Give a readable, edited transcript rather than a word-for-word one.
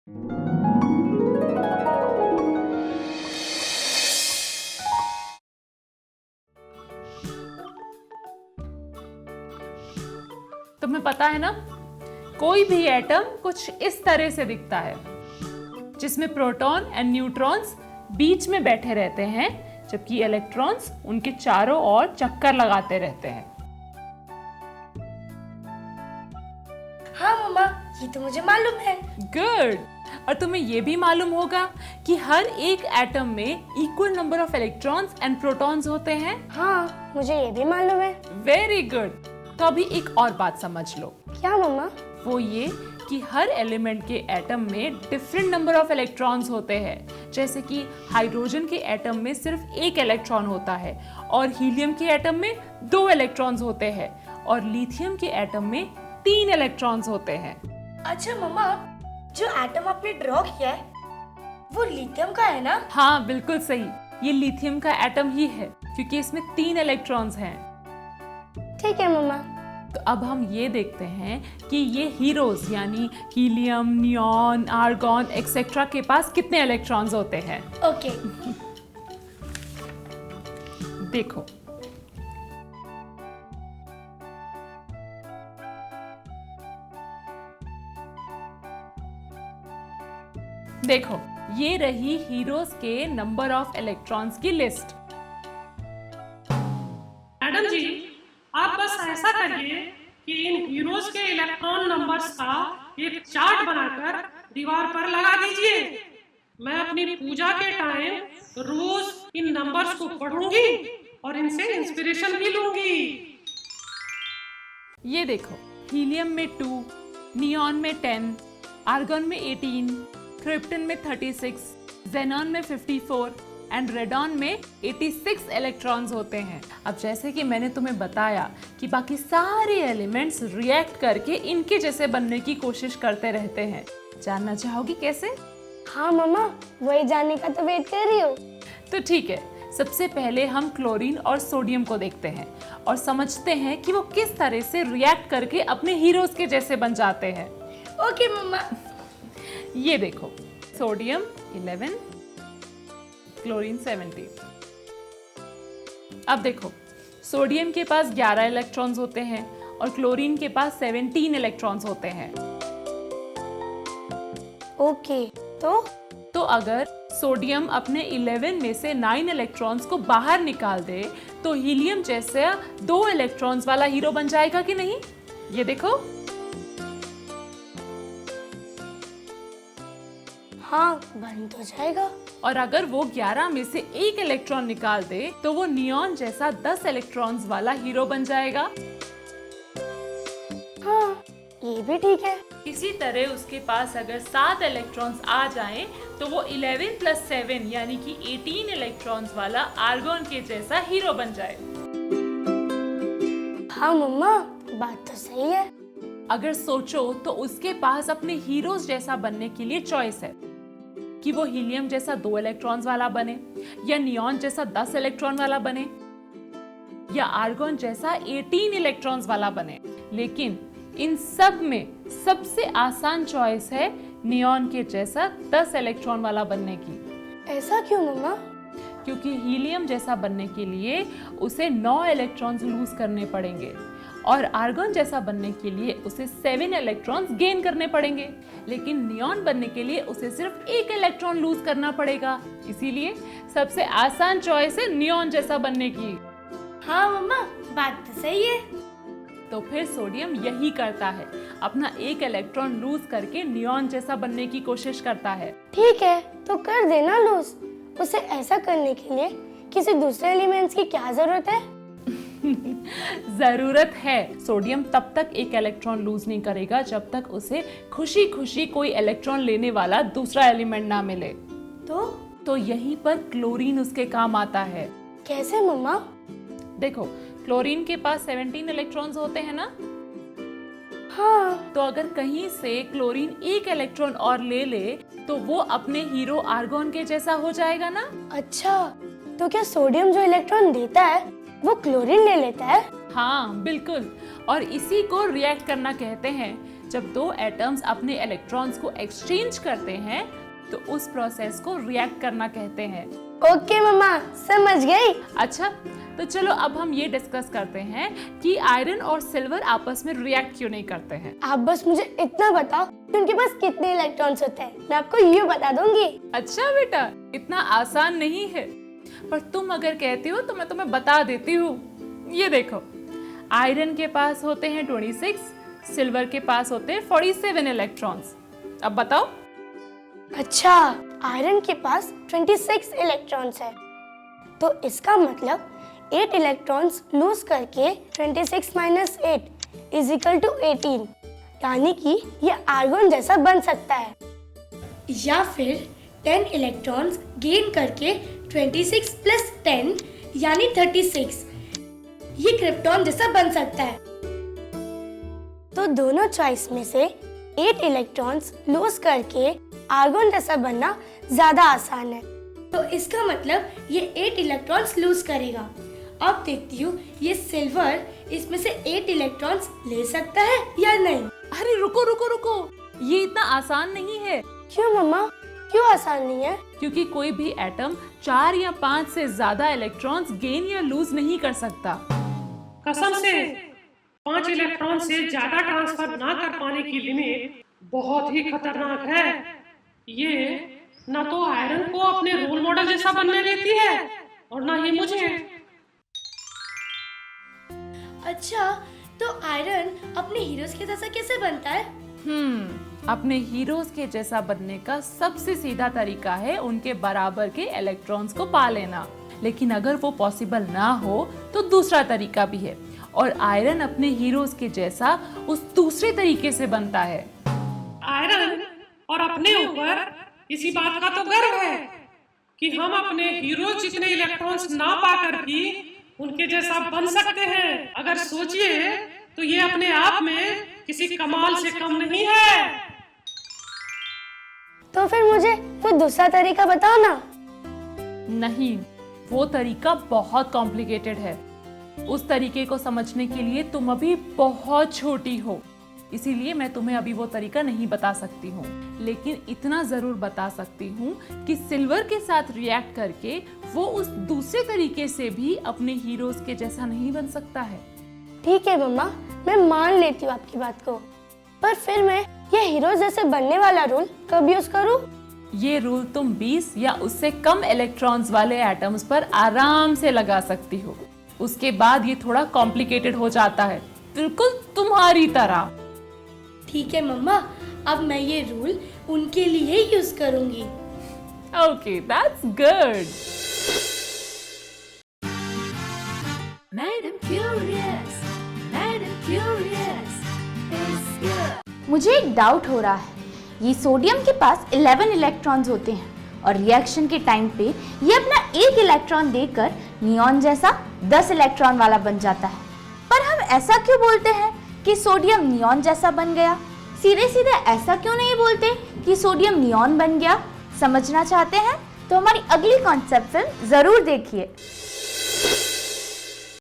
तुम्हें पता है ना, कोई भी एटम कुछ इस तरह से दिखता है, जिसमें प्रोटॉन एंड न्यूट्रॉन्स बीच में बैठे रहते हैं, जबकि इलेक्ट्रॉन्स उनके चारों ओर चक्कर लगाते रहते हैं। हाँ मम्मा, ये तो मुझे मालूम है। गुड। और तुम्हें ये भी मालूम होगा कि हर एक एटम में equal number of electrons and protons होते हैं। हाँ, मुझे ये भी मालूम है। Very good. तो अभी एक और बात समझ लो। क्या मम्मा? वो ये कि हर एलिमेंट के एटम में डिफरेंट नंबर ऑफ इलेक्ट्रॉन्स होते हैं। जैसे कि हाइड्रोजन के एटम में सिर्फ एक इलेक्ट्रॉन होता है, और हीलियम के एटम में 2 इलेक्ट्रॉन्स होते हैं, और लिथियम के एटम में 3 इलेक्ट्रॉन्स होते हैं। अच्छा मम्मा, जो एटम आपने ड्रॉ किया है वो लिथियम का है ना? हाँ, बिल्कुल सही। ये लिथियम का एटम ही है, क्योंकि इसमें 3 इलेक्ट्रॉन्स हैं। ठीक है मम्मा। तो अब हम ये देखते हैं कि ये हीरोज यानी हीलियम, नियॉन, आर्गॉन एक्सेट्रा के पास कितने इलेक्ट्रॉन्स होते हैं। ओके। देखो, देखो, ये रही हीरोज के नंबर ऑफ इलेक्ट्रॉन्स की लिस्ट। मैडम जी, आप बस ऐसा करिए कि इन हीरोज के इलेक्ट्रॉन नंबर्स का एक चार्ट बनाकर दीवार पर लगा दीजिए। मैं अपनी पूजा के टाइम रोज इन नंबर्स को पढ़ूंगी और इनसे इंस्पिरेशन भी लूंगी। ये देखो, हीलियम में 2, नियॉन में 10, आर्गॉन में 18, क्रिप्टन में 36, ज़ेनॉन में 54 एंड रेडॉन में 86 इलेक्ट्रॉन्स होते हैं। अब जैसे कि मैंने तुम्हें बताया कि बाकी सारे एलिमेंट्स रिएक्ट करके इनके जैसे बनने की कोशिश करते रहते हैं। जानना चाहोगी कैसे? हाँ मम्मा, वही जानने का तो वेट कर रही हूँ। तो ठीक है, सबसे पहले हम क्लोरीन और सोडियम को देखते हैं और समझते हैं कि वो किस तरह से रिएक्ट करके अपने हीरोज के जैसे बन जाते हैं। ओके मम्मा। ये देखो, सोडियम 11, क्लोरीन 70। अब देखो, सोडियम के पास 11 इलेक्ट्रॉन्स होते हैं और क्लोरीन के पास 17 इलेक्ट्रॉन्स होते हैं। ओके, तो अगर सोडियम अपने 11 में से 9 इलेक्ट्रॉन्स को बाहर निकाल दे तो हीलियम जैसे 2 इलेक्ट्रॉन्स वाला हीरो बन जाएगा कि नहीं? ये देखो। हाँ, बन तो जाएगा। और अगर वो 11 में से 1 इलेक्ट्रॉन निकाल दे तो वो नियॉन जैसा 10 इलेक्ट्रॉन्स वाला हीरो बन जाएगा। हाँ, ये भी ठीक है। इसी तरह उसके पास अगर 7 इलेक्ट्रॉन्स आ जाएं तो वो 11 + 7 यानी कि 18 इलेक्ट्रॉन्स वाला आर्गॉन के जैसा हीरो बन जाए। हाँ मम्मा, बात तो सही है। अगर सोचो तो उसके पास अपने हीरोज जैसा बनने के लिए चॉइस है कि वो हीलियम जैसा 2 इलेक्ट्रॉन्स वाला बने, या नियॉन जैसा 10 इलेक्ट्रॉन वाला बने, या आर्गॉन जैसा 18 इलेक्ट्रॉन्स वाला बने। लेकिन इन सब में सबसे आसान चॉइस है नियॉन के जैसा 10 इलेक्ट्रॉन वाला बनने की। ऐसा क्यों मम्मा? क्योंकि हीलियम जैसा बनने के लिए उसे 9 इलेक्ट्रॉन्स लूज करने पड़ेंगे और आर्गॉन जैसा बनने के लिए उसे 7 इलेक्ट्रॉन्स गेन करने पड़ेंगे। लेकिन नियॉन बनने के लिए उसे सिर्फ 1 इलेक्ट्रॉन लूज करना पड़ेगा। इसीलिए सबसे आसान चॉइस है नियॉन जैसा बनने की। हाँ मम्मा, बात तो सही है। तो फिर सोडियम यही करता है, अपना 1 इलेक्ट्रॉन लूज करके नियॉन जैसा बनने की कोशिश करता है। ठीक है, तो कर देना लूज। उसे ऐसा करने के लिए किसी दूसरे एलिमेंट्स की क्या जरूरत है? जरूरत है। सोडियम तब तक 1 इलेक्ट्रॉन लूज नहीं करेगा जब तक उसे खुशी खुशी कोई इलेक्ट्रॉन लेने वाला दूसरा एलिमेंट ना मिले। तो यहीं पर क्लोरीन उसके काम आता है। कैसे मम्मा? देखो, क्लोरीन के पास 17 इलेक्ट्रॉन्स होते हैं ना। हाँ। तो अगर कहीं से क्लोरीन 1 इलेक्ट्रॉन और ले ले तो वो अपने हीरो आर्गॉन के जैसा हो जाएगा ना। अच्छा, तो क्या सोडियम जो इलेक्ट्रॉन देता है वो क्लोरीन ले लेता है? हाँ बिल्कुल, और इसी को रिएक्ट करना कहते हैं, जब दो एटम्स अपने इलेक्ट्रॉन्स को एक्सचेंज करते हैं तो उस प्रोसेस को रिएक्ट करना कहते हैं। ओके मम्मा, समझ गई। अच्छा, तो चलो अब हम ये डिस्कस करते हैं कि आयरन और सिल्वर आपस में रिएक्ट क्यों नहीं करते हैं। आप बस मुझे इतना बताओ कि उनके पास कितने इलेक्ट्रॉन्स होते हैं, मैं आपको ये बता दूंगी। अच्छा बेटा, इतना आसान नहीं है, पर तुम अगर कहती हो तो मैं तुम्हें बता देती हूँ। ये देखो, आयरन के पास होते हैं 26, सिल्वर के पास होते हैं 47 इलेक्ट्रॉन्स। अब बताओ। अच्छा, आयरन के पास 26 इलेक्ट्रॉन्स है, तो इसका मतलब 8 इलेक्ट्रॉन्स लूज करके 26 - 8 = 18, यानी कि ये आर्गन जैसा बन सकता है। या फिर 10 इलेक्ट्रॉन्स गेन करके 26 + 10 यानी 36, ये क्रिप्टॉन जैसा बन सकता है। तो दोनों चॉइस में से 8 इलेक्ट्रॉन्स लूज करके आर्गन जैसा बनना ज्यादा आसान है, तो इसका मतलब ये 8 इलेक्ट्रॉन्स लूज करेगा। अब देखती हूँ ये सिल्वर इसमें से 8 इलेक्ट्रॉन्स ले सकता है या नहीं। अरे रुको रुको रुको, ये इतना आसान नहीं है। क्यों मम्मा, क्यों आसान नहीं है? क्योंकि कोई भी एटम 4 या 5 से ज्यादा इलेक्ट्रॉन्स गेन या लूज नहीं कर सकता। कसम से 5 इलेक्ट्रॉन से ज्यादा ट्रांसफर ना कर पाने की लिमिट बहुत ही खतरनाक है। ये ना तो आयरन को अपने रोल मॉडल जैसा बनने देती है और ना ही मुझे। अच्छा, तो आयरन अपने हीरोज के जैसा कैसे बनता है? अपने हीरोज के जैसा बनने का सबसे सीधा तरीका है उनके बराबर के इलेक्ट्रॉन्स को पा लेना। लेकिन अगर वो पॉसिबल ना हो तो दूसरा तरीका भी है, और आयरन अपने हीरोज के जैसा उस दूसरे तरीके से बनता है। आयरन और अपने ऊपर इसी बात का तो गर्व है कि हम अपने हीरो जितने इलेक्ट्रॉन्स ना पाकर भी उनके जैसा बन सकते हैं। अगर सोचिए तो ये अपने आप में किसी कमाल से कम नहीं है। तो फिर मुझे वो दूसरा तरीका बताओ ना। नहीं, वो तरीका बहुत कॉम्प्लिकेटेड है। उस तरीके को समझने के लिए तुम अभी बहुत छोटी हो, इसीलिए मैं तुम्हें अभी वो तरीका नहीं बता सकती हूँ। लेकिन इतना जरूर बता सकती हूँ कि सिल्वर के साथ रिएक्ट करके वो उस दूसरे तरीके से भी अपने हीरोज के जैसा नहीं बन सकता है। ठीक है मम्मा, मैं मान लेती हूँ आपकी बात को, पर फिर मैं ये हीरोज जैसे बनने वाला रूल कब यूज करूँ? ये रूल तुम 20 या उससे कम इलेक्ट्रॉन्स वाले एटम्स पर आराम से लगा सकती हो। उसके बाद ये थोड़ा कॉम्प्लिकेटेड हो जाता है, बिल्कुल तुम्हारी तरह। ठीक है मम्मा, अब मैं ये रूल उनके लिए यूज करूंगी। Okay, that's good. Madam Curious is here. मुझे एक डाउट हो रहा है। ये सोडियम के पास 11 इलेक्ट्रॉन्स होते हैं और रिएक्शन के टाइम पे ये अपना एक इलेक्ट्रॉन देकर नियॉन जैसा 10 इलेक्ट्रॉन वाला बन जाता है। पर हम ऐसा क्यों बोलते हैं कि सोडियम नियॉन जैसा बन गया? सीधे सीधे ऐसा क्यों नहीं बोलते कि सोडियम नियॉन बन गया? समझना चाहते हैं तो हमारी अगली कॉन्सेप्ट फिल्म जरूर देखिए।